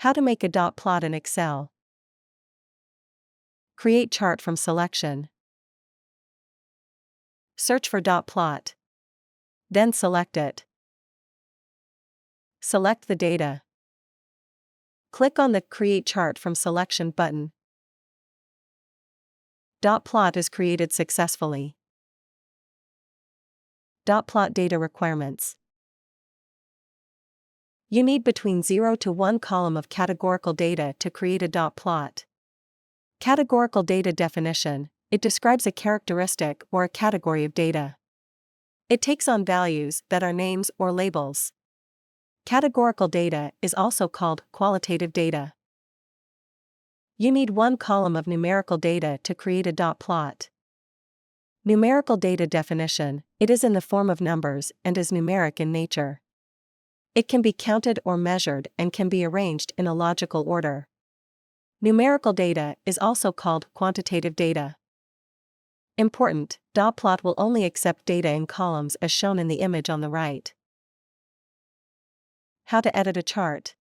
How to make a dot plot in Excel. Create chart from selection. Search for dot plot. Then select it. Select the data. Click on the Create Chart from Selection button. Dot plot is created successfully. Dot plot data requirements. You need between 0 to 1 column of categorical data to create a dot plot. Categorical data definition: it describes a characteristic or a category of data. It takes on values that are names or labels. Categorical data is also called qualitative data. You need 1 column of numerical data to create a dot plot. Numerical data definition: it is in the form of numbers and is numeric in nature. It can be counted or measured and can be arranged in a logical order. Numerical data is also called quantitative data. Important: dot plot will only accept data in columns as shown in the image on the right. How to edit a chart.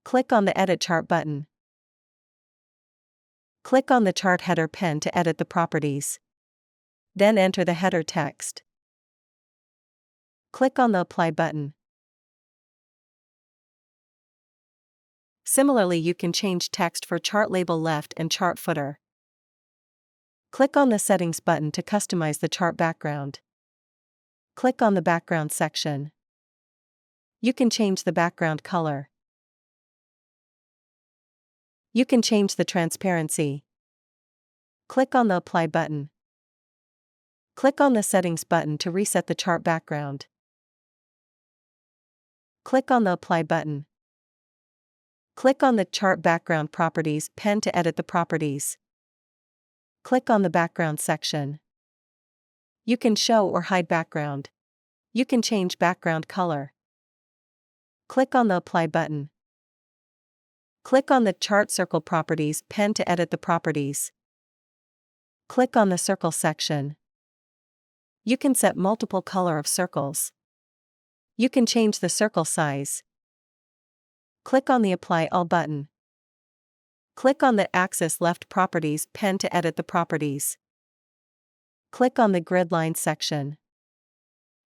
Click on the Edit Chart button. Click on the chart header pen to edit the properties. Then enter the header text. Click on the Apply button. Similarly, you can change text for chart label left and chart footer. Click on the Settings button to customize the chart background. Click on the Background section. You can change the background color. You can change the transparency. Click on the Apply button. Click on the Settings button to reset the chart background. Click on the Apply button. Click on the Chart Background Properties pen to edit the properties. Click on the Background section. You can show or hide background. You can change background color. Click on the Apply button. Click on the Chart Circle Properties pen to edit the properties. Click on the Circle section. You can set multiple color of circles. You can change the circle size. Click on the Apply All button. Click on the Axis Left Properties pen to edit the properties. Click on the Grid Lines section.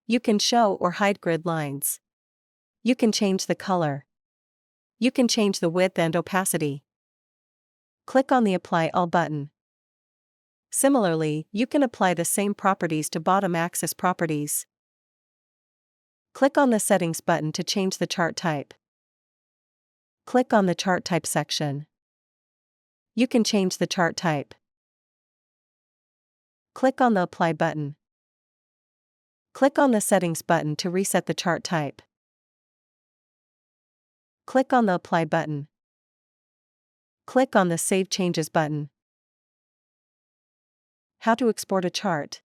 You can show or hide grid lines. You can change the color. You can change the width and opacity. Click on the Apply All button. Similarly, you can apply the same properties to bottom axis properties. Click on the Settings button to change the chart type. Click on the Chart Type section. You can change the chart type. Click on the Apply button. Click on the Settings button to reset the chart type. Click on the Apply button. Click on the Save Changes button. How to export a chart.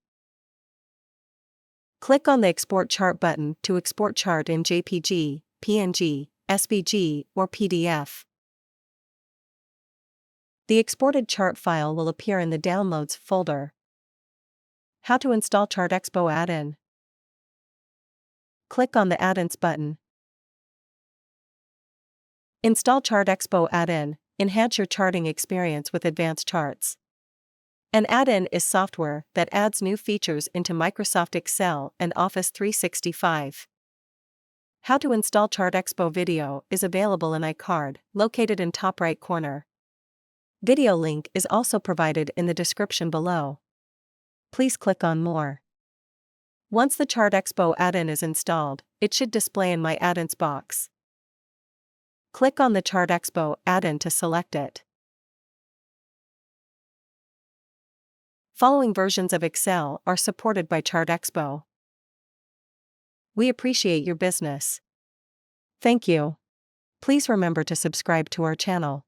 Click on the Export Chart button to export chart in JPG, PNG, SVG, or PDF. The exported chart file will appear in the Downloads folder. How to install ChartExpo add-in. Click on the Add-ins button. Install ChartExpo add-in, enhance your charting experience with advanced charts. An add-in is software that adds new features into Microsoft Excel and Office 365. How to install ChartExpo video is available in iCard, located in top right corner. Video link is also provided in the description below. Please click on More. Once the ChartExpo add-in is installed, it should display in My Add-ins box. Click on the ChartExpo add-in to select it. Following versions of Excel are supported by ChartExpo. We appreciate your business. Thank you. Please remember to subscribe to our channel.